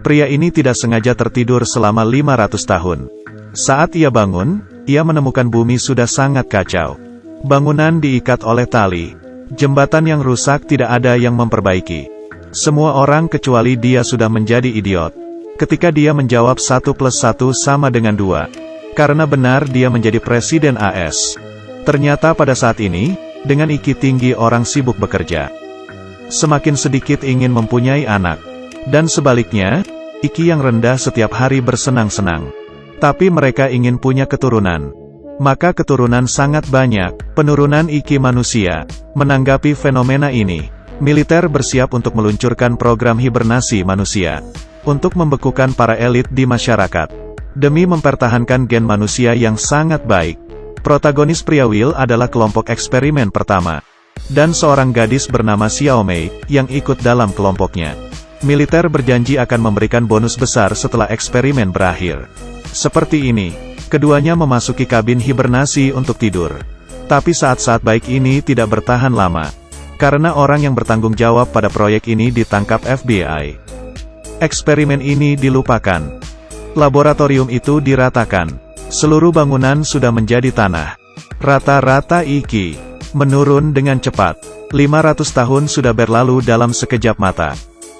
Pria ini tidak sengaja tertidur selama 500 tahun. Saat ia bangun, ia menemukan bumi sudah sangat kacau. Bangunan diikat oleh tali. Jembatan yang rusak tidak ada yang memperbaiki. Semua orang kecuali dia sudah menjadi idiot. Ketika dia menjawab 1 plus 1 sama dengan 2. Karena benar dia menjadi presiden AS. Ternyata pada saat ini, dengan IQ tinggi orang sibuk bekerja. Semakin sedikit ingin mempunyai anak. Dan sebaliknya, IQ yang rendah setiap hari bersenang-senang. Tapi mereka ingin punya keturunan. Maka keturunan sangat banyak. Penurunan IQ manusia. Menanggapi fenomena ini, militer bersiap untuk meluncurkan program hibernasi manusia. Untuk membekukan para elit di masyarakat. Demi mempertahankan gen manusia yang sangat baik. Protagonis pria Will adalah kelompok eksperimen pertama. Dan seorang gadis bernama Xiaomei, yang ikut dalam kelompoknya. Militer berjanji akan memberikan bonus besar setelah eksperimen berakhir. Seperti ini, keduanya memasuki kabin hibernasi untuk tidur. Tapi saat-saat baik ini tidak bertahan lama. Karena orang yang bertanggung jawab pada proyek ini ditangkap FBI. Eksperimen ini dilupakan. Laboratorium itu diratakan. Seluruh bangunan sudah menjadi tanah. Rata-rata IQ menurun dengan cepat. 500 tahun sudah berlalu dalam sekejap mata.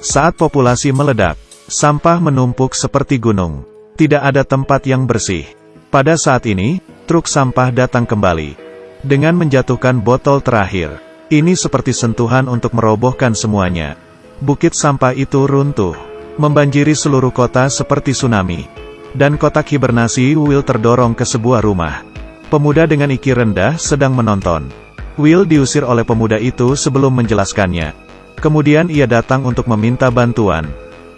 Saat populasi meledak, sampah menumpuk seperti gunung. Tidak ada tempat yang bersih. Pada saat ini, truk sampah datang kembali. Dengan menjatuhkan botol terakhir. Ini seperti sentuhan untuk merobohkan semuanya. Bukit sampah itu runtuh. Membanjiri seluruh kota seperti tsunami. Dan kotak hibernasi Will terdorong ke sebuah rumah. Pemuda dengan IQ rendah sedang menonton. Will diusir oleh pemuda itu sebelum menjelaskannya. Kemudian ia datang untuk meminta bantuan.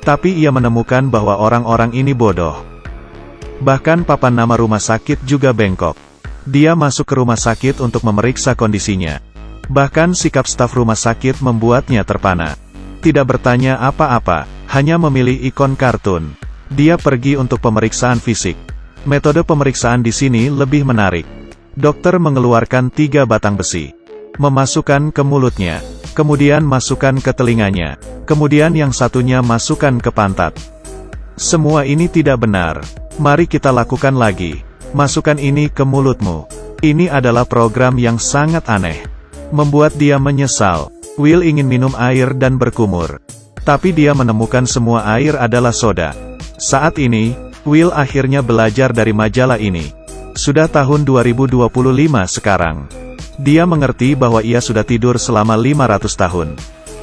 Tapi ia menemukan bahwa orang-orang ini bodoh. Bahkan papan nama rumah sakit juga bengkok. Dia masuk ke rumah sakit untuk memeriksa kondisinya. Bahkan sikap staf rumah sakit membuatnya terpana. Tidak bertanya apa-apa, hanya memilih ikon kartun. Dia pergi untuk pemeriksaan fisik. Metode pemeriksaan di sini lebih menarik. Dokter mengeluarkan 3 batang besi. Memasukkan ke mulutnya. Kemudian masukkan ke telinganya. Kemudian yang satunya masukkan ke pantat. Semua ini tidak benar. Mari kita lakukan lagi. Masukkan ini ke mulutmu. Ini adalah program yang sangat aneh. Membuat dia menyesal. Will ingin minum air dan berkumur. Tapi dia menemukan semua air adalah soda. Saat ini, Will akhirnya belajar dari majalah ini. Sudah tahun 2025 sekarang. Dia mengerti bahwa ia sudah tidur selama 500 tahun.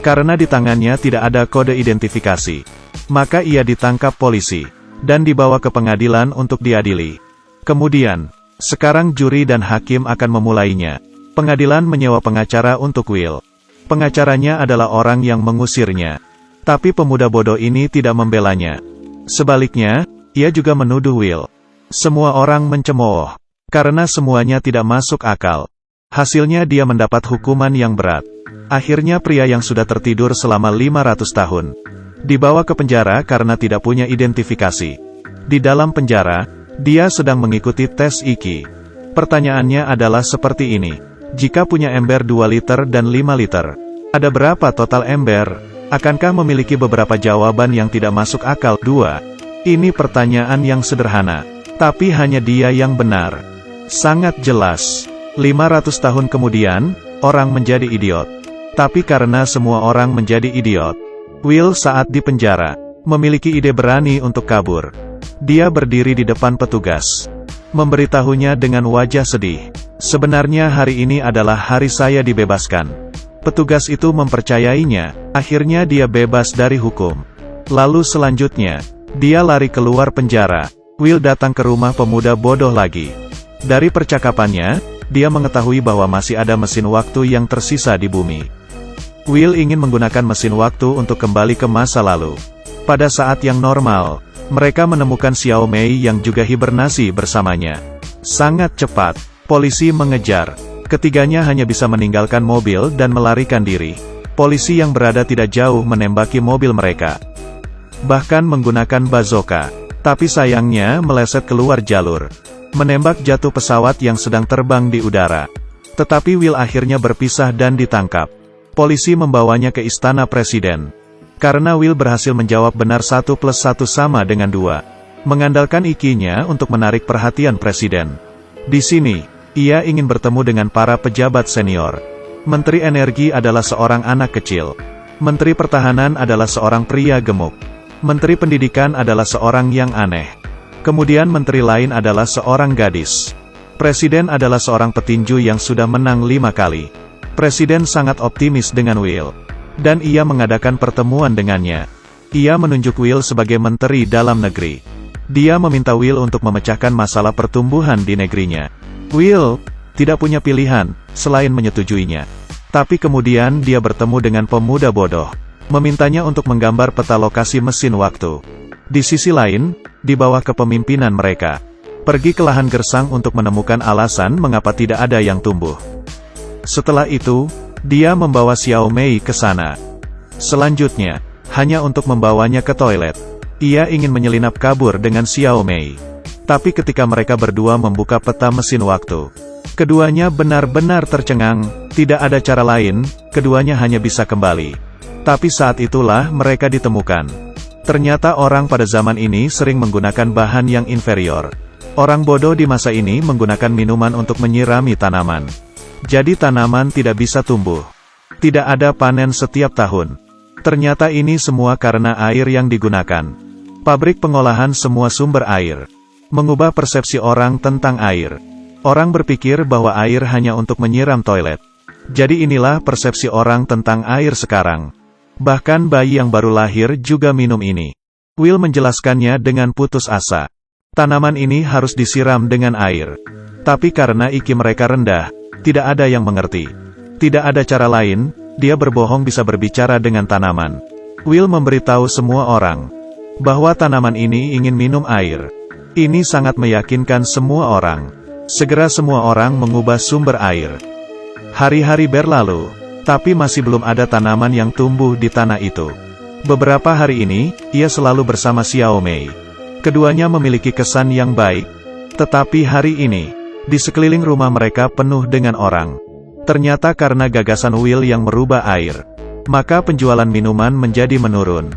Karena di tangannya tidak ada kode identifikasi. Maka ia ditangkap polisi. Dan dibawa ke pengadilan untuk diadili. Kemudian, sekarang juri dan hakim akan memulainya. Pengadilan menyewa pengacara untuk Will. Pengacaranya adalah orang yang mengusirnya. Tapi pemuda bodoh ini tidak membelanya. Sebaliknya, ia juga menuduh Will. Semua orang mencemooh. Karena semuanya tidak masuk akal. Hasilnya dia mendapat hukuman yang berat. Akhirnya pria yang sudah tertidur selama 500 tahun. Dibawa ke penjara karena tidak punya identifikasi. Di dalam penjara, dia sedang mengikuti tes IQ. Pertanyaannya adalah seperti ini. Jika punya ember 2 liter dan 5 liter, ada berapa total ember? Akankah memiliki beberapa jawaban yang tidak masuk akal? 2. Ini pertanyaan yang sederhana. Tapi hanya dia yang benar. Sangat jelas. 500 tahun kemudian, orang menjadi idiot. Tapi karena semua orang menjadi idiot, Will saat di penjara, memiliki ide berani untuk kabur. Dia berdiri di depan petugas. Memberitahunya dengan wajah sedih. Sebenarnya hari ini adalah hari saya dibebaskan. Petugas itu mempercayainya, akhirnya dia bebas dari hukum. Lalu selanjutnya, dia lari keluar penjara. Will datang ke rumah pemuda bodoh lagi. Dari percakapannya, dia mengetahui bahwa masih ada mesin waktu yang tersisa di bumi. Will ingin menggunakan mesin waktu untuk kembali ke masa lalu. Pada saat yang normal, mereka menemukan Xiaomei yang juga hibernasi bersamanya. Sangat cepat, polisi mengejar. Ketiganya hanya bisa meninggalkan mobil dan melarikan diri. Polisi yang berada tidak jauh menembaki mobil mereka. Bahkan menggunakan bazooka. Tapi sayangnya meleset keluar jalur. Menembak jatuh pesawat yang sedang terbang di udara. Tetapi Will akhirnya berpisah dan ditangkap. Polisi membawanya ke istana presiden. Karena Will berhasil menjawab benar 1 plus 1 sama dengan 2. Mengandalkan IQ-nya untuk menarik perhatian Presiden. Di sini, ia ingin bertemu dengan para pejabat senior. Menteri Energi adalah seorang anak kecil. Menteri Pertahanan adalah seorang pria gemuk. Menteri Pendidikan adalah seorang yang aneh. Kemudian menteri lain adalah seorang gadis. Presiden adalah seorang petinju yang sudah menang 5 kali. Presiden sangat optimis dengan Will. Dan ia mengadakan pertemuan dengannya. Ia menunjuk Will sebagai Menteri Dalam Negeri. Dia meminta Will untuk memecahkan masalah pertumbuhan di negerinya. Will tidak punya pilihan selain menyetujuinya. Tapi kemudian dia bertemu dengan pemuda bodoh. Memintanya untuk menggambar peta lokasi mesin waktu. Di sisi lain, di bawah kepemimpinan mereka, pergi ke lahan gersang untuk menemukan alasan mengapa tidak ada yang tumbuh. Setelah itu, dia membawa Xiao Mei ke sana. Selanjutnya, hanya untuk membawanya ke toilet. Ia ingin menyelinap kabur dengan Xiao Mei. Tapi ketika mereka berdua membuka peta mesin waktu, keduanya benar-benar tercengang. Tidak ada cara lain, keduanya hanya bisa kembali. Tapi saat itulah mereka ditemukan. Ternyata orang pada zaman ini sering menggunakan bahan yang inferior. Orang bodoh di masa ini menggunakan minuman untuk menyirami tanaman. Jadi tanaman tidak bisa tumbuh. Tidak ada panen setiap tahun. Ternyata ini semua karena air yang digunakan. Pabrik pengolahan semua sumber air. Mengubah persepsi orang tentang air. Orang berpikir bahwa air hanya untuk menyiram toilet. Jadi inilah persepsi orang tentang air sekarang. Bahkan bayi yang baru lahir juga minum ini. Will menjelaskannya dengan putus asa. Tanaman ini harus disiram dengan air. Tapi karena IQ mereka rendah, tidak ada yang mengerti. Tidak ada cara lain, dia berbohong bisa berbicara dengan tanaman. Will memberitahu semua orang bahwa tanaman ini ingin minum air. Ini sangat meyakinkan semua orang. Segera semua orang mengubah sumber air. Hari-hari berlalu, tapi masih belum ada tanaman yang tumbuh di tanah itu. Beberapa hari ini, ia selalu bersama Xiao Mei. Keduanya memiliki kesan yang baik. Tetapi hari ini, di sekeliling rumah mereka penuh dengan orang. Ternyata karena gagasan Will yang merubah air, maka penjualan minuman menjadi menurun.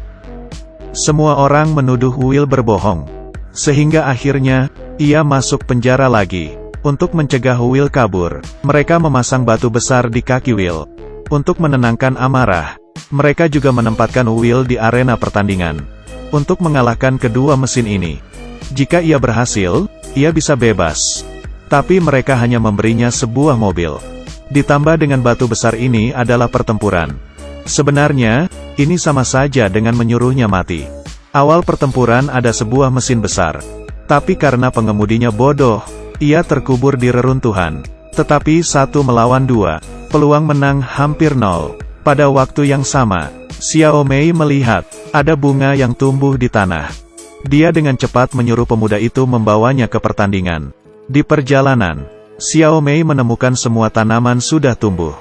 Semua orang menuduh Will berbohong. Sehingga akhirnya, ia masuk penjara lagi. Untuk mencegah Will kabur, mereka memasang batu besar di kaki Will. Untuk menenangkan amarah, mereka juga menempatkan Will di arena pertandingan. Untuk mengalahkan kedua mesin ini. Jika ia berhasil, ia bisa bebas. Tapi mereka hanya memberinya sebuah mobil. Ditambah dengan batu besar ini adalah pertempuran. Sebenarnya, ini sama saja dengan menyuruhnya mati. Awal pertempuran ada sebuah mesin besar. Tapi karena pengemudinya bodoh, ia terkubur di reruntuhan. Tetapi 1 melawan 2, peluang menang hampir 0. Pada waktu yang sama, Xiao Mei melihat ada bunga yang tumbuh di tanah. Dia dengan cepat menyuruh pemuda itu membawanya ke pertandingan. Di perjalanan, Xiao Mei menemukan semua tanaman sudah tumbuh.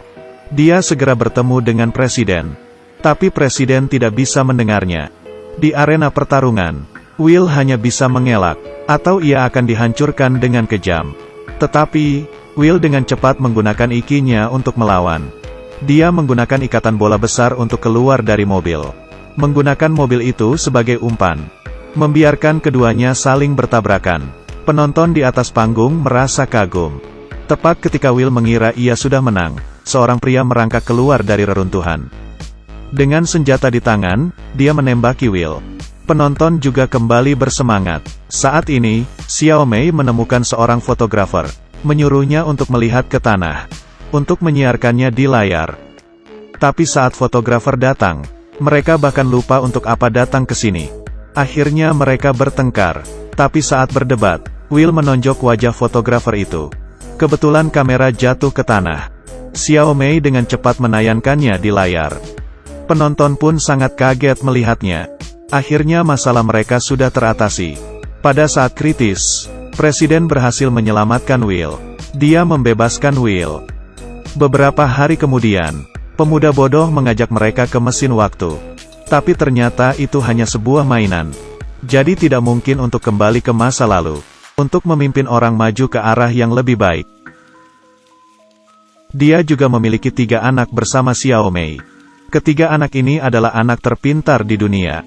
Dia segera bertemu dengan presiden. Tapi presiden tidak bisa mendengarnya. Di arena pertarungan, Will hanya bisa mengelak, atau ia akan dihancurkan dengan kejam. Tetapi, Will dengan cepat menggunakan IQ-nya untuk melawan. Dia menggunakan ikatan bola besar untuk keluar dari mobil. Menggunakan mobil itu sebagai umpan. Membiarkan keduanya saling bertabrakan. Penonton di atas panggung merasa kagum. Tepat ketika Will mengira ia sudah menang, seorang pria merangkak keluar dari reruntuhan. Dengan senjata di tangan, dia menembaki Will. Penonton juga kembali bersemangat. Saat ini, Xiao Mei menemukan seorang fotografer. Menyuruhnya untuk melihat ke tanah. Untuk menyiarkannya di layar. Tapi saat fotografer datang, mereka bahkan lupa untuk apa datang ke sini. Akhirnya mereka bertengkar. Tapi saat berdebat, Will menonjok wajah fotografer itu. Kebetulan kamera jatuh ke tanah. Xiao Mei dengan cepat menayangkannya di layar. Penonton pun sangat kaget melihatnya. Akhirnya masalah mereka sudah teratasi. Pada saat kritis, Presiden berhasil menyelamatkan Will. Dia membebaskan Will. Beberapa hari kemudian, pemuda bodoh mengajak mereka ke mesin waktu. Tapi ternyata itu hanya sebuah mainan. Jadi tidak mungkin untuk kembali ke masa lalu. Untuk memimpin orang maju ke arah yang lebih baik. Dia juga memiliki 3 anak bersama Xiao Mei. Ketiga anak ini adalah anak terpintar di dunia.